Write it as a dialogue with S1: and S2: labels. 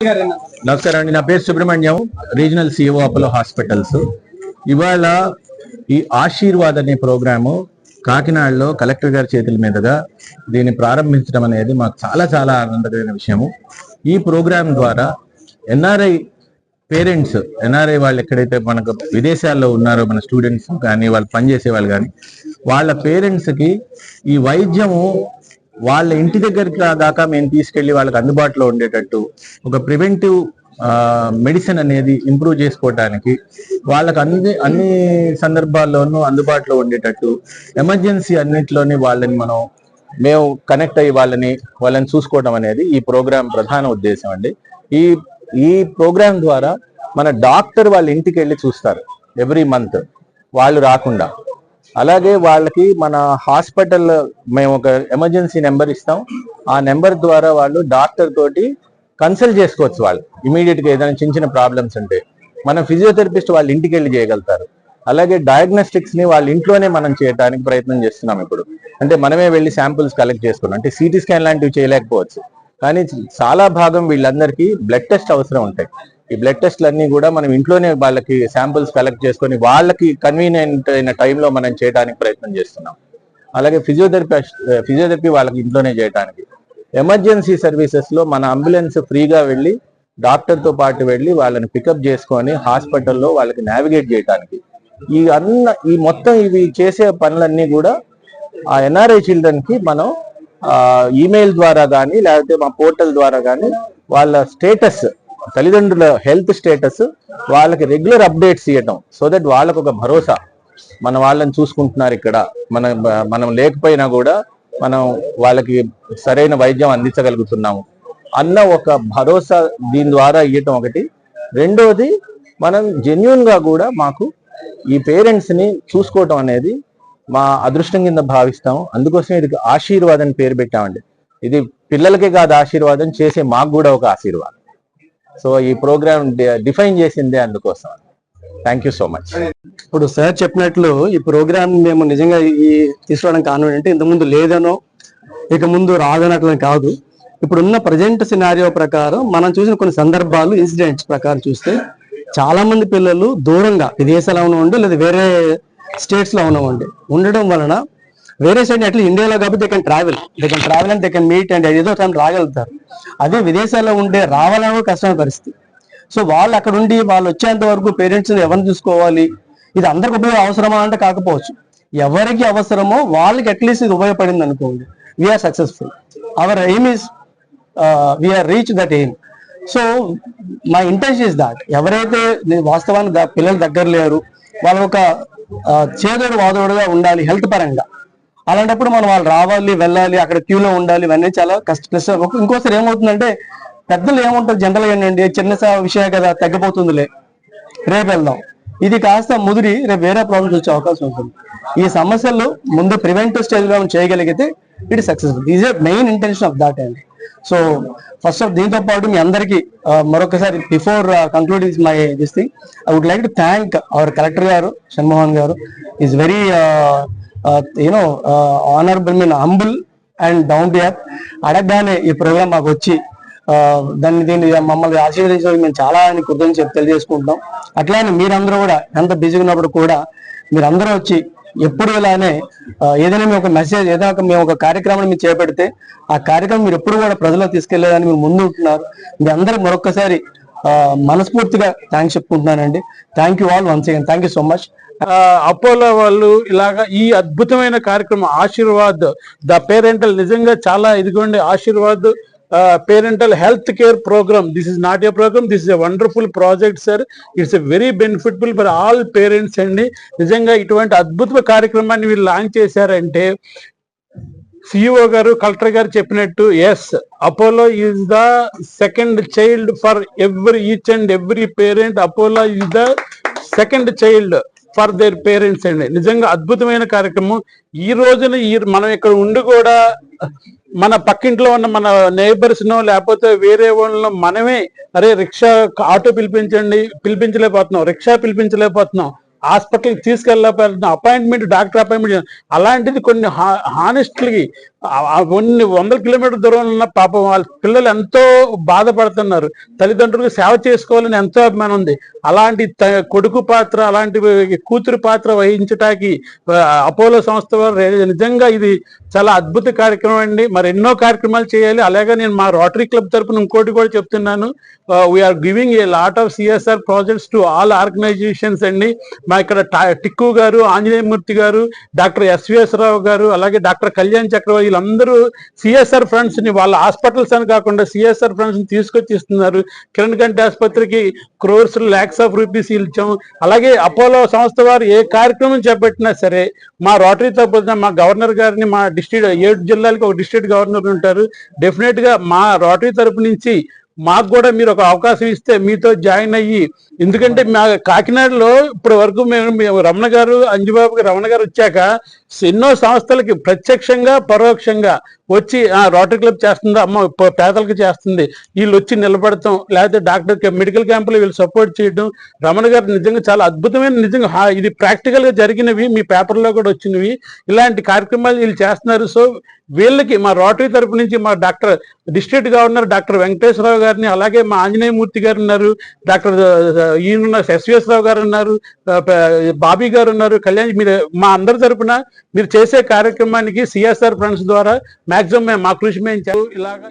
S1: నమస్కారం అండి. నా పేరు Subrahmanyam, regional CEO Apollo hospitals. ఇవాళ ఈ ఆశీర్వాద్ అనే ప్రోగ్రాము కాకినాడలో కలెక్టర్ గారి చేతుల మీదుగా దీన్ని ప్రారంభించడం అనేది మాకు చాలా చాలా ఆనందకరమైన విషయము. ఈ ప్రోగ్రాం ద్వారా ఎన్ఆర్ఐ పేరెంట్స్, ఎన్ఆర్ఐ వాళ్ళు ఎక్కడైతే మనకు విదేశాల్లో ఉన్నారో, మన స్టూడెంట్స్ కానీ వాళ్ళు పనిచేసే వాళ్ళు కానీ, వాళ్ళ పేరెంట్స్కి ఈ వైద్యము వాళ్ళ ఇంటి దగ్గరికి దాకా మేము తీసుకెళ్లి వాళ్ళకి అందుబాటులో ఉండేటట్టు ఒక ప్రివెంటివ్ మెడిసిన్ అనేది ఇంప్రూవ్ చేసుకోవడానికి, వాళ్ళకి అన్ని సందర్భాల్లోనూ అందుబాటులో ఉండేటట్టు ఎమర్జెన్సీ అన్నింటిలోని మేము కనెక్ట్ అయ్యి వాళ్ళని చూసుకోవడం అనేది ఈ ప్రోగ్రాం ప్రధాన ఉద్దేశం అండి. ఈ ప్రోగ్రాం ద్వారా మన డాక్టర్ వాళ్ళ ఇంటికి వెళ్ళి చూస్తారు ఎవ్రీ మంత్, వాళ్ళు రాకుండా. అలాగే వాళ్ళకి మన హాస్పిటల్ మేము ఒక ఎమర్జెన్సీ నెంబర్ ఇస్తాం. ఆ నెంబర్ ద్వారా వాళ్ళు డాక్టర్ తోటి కన్సల్ట్ చేసుకోవచ్చు. వాళ్ళు ఇమీడియట్గా ఏదైనా చిన్న చిన్న ప్రాబ్లమ్స్ ఉంటే మన ఫిజియోథెరపిస్ట్ వాళ్ళ ఇంటికి వెళ్ళి చేయగలుగుతారు. అలాగే డయాగ్నోస్టిక్స్ ని వాళ్ళ ఇంట్లోనే మనం చేయడానికి ప్రయత్నం చేస్తున్నాం ఇప్పుడు. అంటే మనమే వెళ్ళి శాంపుల్స్ కలెక్ట్ చేసుకున్నాం. అంటే సిటీ స్కాన్ లాంటివి చేయలేకపోవచ్చు, కానీ చాలా భాగం వీళ్ళందరికీ బ్లడ్ టెస్ట్ అవసరం ఉంటాయి. ఈ బ్లడ్ టెస్ట్లన్నీ కూడా మనం ఇంట్లోనే వాళ్ళకి శాంపుల్స్ కలెక్ట్ చేసుకొని వాళ్ళకి కన్వీనియంట్ అయిన టైంలో మనం చేయడానికి ప్రయత్నం చేస్తున్నాం. అలాగే ఫిజియోథెరపీ వాళ్ళకి ఇంట్లోనే చేయడానికి, ఎమర్జెన్సీ సర్వీసెస్ లో మన అంబులెన్స్ ఫ్రీగా వెళ్ళి డాక్టర్తో పాటు వెళ్ళి వాళ్ళని పికప్ చేసుకొని హాస్పిటల్లో వాళ్ళకి నావిగేట్ చేయడానికి, ఈ మొత్తం ఇవి చేసే పనులన్నీ కూడా ఆ ఎన్ఆర్ఐ చిల్డ్రన్ కి మనం ఈమెయిల్ ద్వారా కానీ లేకపోతే మా పోర్టల్ ద్వారా కానీ వాళ్ళ స్టేటస్, తల్లిదండ్రుల హెల్త్ స్టేటస్ వాళ్ళకి రెగ్యులర్ అప్డేట్స్ ఇవ్వటం. సో దట్ వాళ్ళకు ఒక భరోసా, మన వాళ్ళని చూసుకుంటున్నారు ఇక్కడ, మనం లేకపోయినా కూడా మనం వాళ్ళకి సరైన వైద్యం అందించగలుగుతున్నాము అన్న ఒక భరోసా దీని ద్వారా ఇవ్వటం ఒకటి. రెండోది, మనం జెన్యూన్ గా కూడా మాకు ఈ పేరెంట్స్ ని చూసుకోవటం అనేది మా అదృష్టం కింద భావిస్తాం. అందుకోసం ఇది ఆశీర్వాదం అని పేరు పెట్టామండి. ఇది పిల్లలకే కాదు ఆశీర్వాదం, చేసే మాకు కూడా ఒక ఆశీర్వాదం. సో ఈ ప్రోగ్రామ్ డిఫైన్ చేసిందే అందుకోసం. Thank you so much.
S2: ఇప్పుడు సార్ చెప్పినట్లు ఈ ప్రోగ్రామ్ మేము నిజంగా తీసుకోవడం కారణం ఏంటంటే, ఇంతకుముందు లేదనో ఇక ముందు రాదనట్లని కాదు. ఇప్పుడున్న ప్రజెంట్ సినారియో ప్రకారం మనం చూసిన కొన్ని సందర్భాలు, ఇన్సిడెంట్స్ ప్రకారం చూస్తే చాలా మంది పిల్లలు దూరంగా విదేశాల్లో ఉండి లేదా వేరే స్టేట్స్ లో ఉండడం వలన వేరే సైడ్ అట్లా ఇండియాలో కాబట్టి they can travel and they can meet and ఏదో టైం రాగలుగుతారు. అదే విదేశాల్లో ఉండే రావాలనే కష్టమైన పరిస్థితి. సో వాళ్ళు అక్కడ ఉండి వాళ్ళు వచ్చేంత వరకు పేరెంట్స్ ఎవరిని చూసుకోవాలి, ఇది అందరికి అవసరమా అంటే కాకపోవచ్చు. ఎవరికి అవసరమో వాళ్ళకి అట్లీస్ట్ ఇది ఉపయోగపడింది అనుకోండి, we are successful. Our aim is we are reach that aim. So my intention is that ఎవరైతే వాస్తవానికి పిల్లలు దగ్గర లేరు, వాళ్ళు ఒక చేదోడు వాదోడుగా ఉండాలి హెల్త్ పరంగా. అలాంటప్పుడు మనం వాళ్ళు రావాలి, వెళ్ళాలి, అక్కడ క్యూలో ఉండాలి, ఇవన్నీ చాలా కష్టం. ఇంకోసారి ఏమవుతుందంటే, పెద్దలు ఏముంటుంది జనరల్గా ఏంటండి, చిన్న విషయం కదా తగ్గిపోతుందిలే రేపు వెళ్దాం, ఇది కాస్త ముదిరి రేపు వేరే ప్రాబ్లమ్స్ వచ్చే అవకాశం ఉంటుంది. ఈ సమస్యలు ముందు ప్రివెంటివ్ స్టేజ్ లో చేయగలిగితే it successful. Is a main intention of that అండి. సో ఫస్ట్ ఆఫ్ దీంతో పాటు మీ అందరికి మరొకసారి before concluding my this thing, I would like to thank our collector గారు షణ్మోహన్ గారు. Is very honourable, mean humble and down to earth. అడగగానే ఈ ప్రోగ్రామ్ మాకు వచ్చి దీన్ని మమ్మల్ని ఆశీర్వదించడానికి మేము చాలా కృతజ్ఞతలు తెలియజేసుకుంటున్నాం. అట్లానే మీరందరూ కూడా ఎంత బిజీగా ఉన్నప్పుడు కూడా మీరందరూ వచ్చి ఎప్పుడు ఇలానే ఏదైనా మేము ఒక మెసేజ్, ఏదైనా మేము ఒక కార్యక్రమాన్ని మీరు చేపడితే ఆ కార్యక్రమం మీరు ఎప్పుడు కూడా ప్రజల్లో తీసుకెళ్లేదని మీరు ముందు ఉంటున్నారు. మీ అందరికి మరొకసారి మనస్ఫూర్తిగా థ్యాంక్స్ చెప్పుకుంటున్నానండి. Thank you all once again. Thank you so much.
S3: Apollo వాళ్ళు ఇలాగా ఈ అద్భుతమైన కార్యక్రమం ఆశీర్వాద్ ద పేరెంటల్, నిజంగా చాలా ఇదిగోండి Aashirvaad parental health care program. This is not a program, this is a wonderful project sir. It's a very beneficial for all parents అండి. నిజంగా ఇటువంటి అద్భుత కార్యక్రమాన్ని వీళ్ళు లాంచ్ చేశారంటే, సిఇఓ గారు కలెక్టర్ గారు చెప్పినట్టు, yes, Apollo is the second child for each and every parent. Apollo is the second child for their parents అండి. నిజంగా అద్భుతమైన కార్యక్రమం. ఈ రోజున మనం ఇక్కడ ఉండి కూడా మన పక్కింట్లో ఉన్న మన నైబర్స్ నో లేకపోతే వేరే వాళ్ళను మనమే అరే రిక్షా, ఆటో పిలిపించలేకపోతున్నాం, రిక్షా పిలిపించలేకపోతున్నాం, హాస్పిటల్కి తీసుకెళ్ళలేకపోతున్నాం, అపాయింట్మెంట్, డాక్టర్ అపాయింట్మెంట్, అలాంటిది కొన్ని హానెస్ట్లీ కొన్ని వందల కిలోమీటర్ దూరంలో ఉన్న పాపం వాళ్ళ పిల్లలు ఎంతో బాధపడుతున్నారు. తల్లిదండ్రులకు సేవ చేసుకోవాలని ఎంతో అభిమానం ఉంది. అలాంటి కొడుకు పాత్ర, అలాంటి కూతురు పాత్ర వహించటానికి అపోలో సంస్థ వారు నిజంగా ఇది చాలా అద్భుత కార్యక్రమం అండి. మరి ఎన్నో కార్యక్రమాలు చేయాలి. అలాగే నేను మా రోటరీ క్లబ్ తరపున ఇంకోటి కూడా చెప్తున్నాను, we are giving a lot of CSR projects to all organisations అండి. మా ఇక్కడ టిక్కు గారు, ఆంజనేయమూర్తి గారు, డాక్టర్ ఎస్విఎస్ రావు గారు, అలాగే డాక్టర్ కళ్యాణ్ చక్రవర్తి, వీళ్ళందరూ సిఎస్ఆర్ ఫండ్స్ ని వాళ్ళ హాస్పిటల్స్ అని కాకుండా సిఎస్ఆర్ ఫండ్స్ ని తీసుకొచ్చి ఇస్తున్నారు. కిరణ్ కంటి ఆసుపత్రికి క్రోర్స్ లాక్స్ ఆఫ్ రూపీస్ ఇచ్చాం. అలాగే అపోలో సంస్థ వారు ఏ కార్యక్రమం చేపట్టినా సరే మా రోటరీ తరపున మా గవర్నర్ గారిని, మా డిస్ట్రిక్ట్ 7 జిల్లాలకు ఒక డిస్ట్రిక్ట్ గవర్నర్ ఉంటారు, డెఫినెట్ గా మా రోటరీ తరపు నుంచి మాకు కూడా మీరు ఒక అవకాశం ఇస్తే మీతో జాయిన్ అయ్యి, ఎందుకంటే మా కాకినాడలో ఇప్పటి వరకు మేము రమణ గారు, అంజుబాబు రమణ గారు వచ్చాక ఎన్నో సంస్థలకి ప్రత్యక్షంగా పరోక్షంగా వచ్చి రోటరీ క్లబ్ చేస్తుందా అమ్మ పేదలకు చేస్తుంది, వీళ్ళు వచ్చి నిలబడతాం, లేకపోతే డాక్టర్ మెడికల్ క్యాంపులు వీళ్ళు సపోర్ట్ చేయడం. రమణ గారు నిజంగా చాలా అద్భుతమైన, నిజంగా ఇది ప్రాక్టికల్ గా జరిగినవి, మీ పేపర్లో కూడా వచ్చినవి, ఇలాంటి కార్యక్రమాలు వీళ్ళు చేస్తున్నారు. సో వీళ్ళకి మా రోటరీ తరపు నుంచి మా డిస్ట్రిక్ట్ గవర్నర్ డాక్టర్ వెంకటేశ్వరరావు గారిని, అలాగే మా ఆంజనేయమూర్తి గారు ఉన్నారు, డాక్టర్ ఈయన ఎస్విఎస్ రావు గారు ఉన్నారు, బాబీ గారు ఉన్నారు, కళ్యాణ్, మీరు మా అందరి తరపున మీరు చేసే కార్యక్రమానికి సిఎస్ఆర్ ఫండ్స్ ద్వారా మాక్సిమం మా కృషి మేము ఇలాగా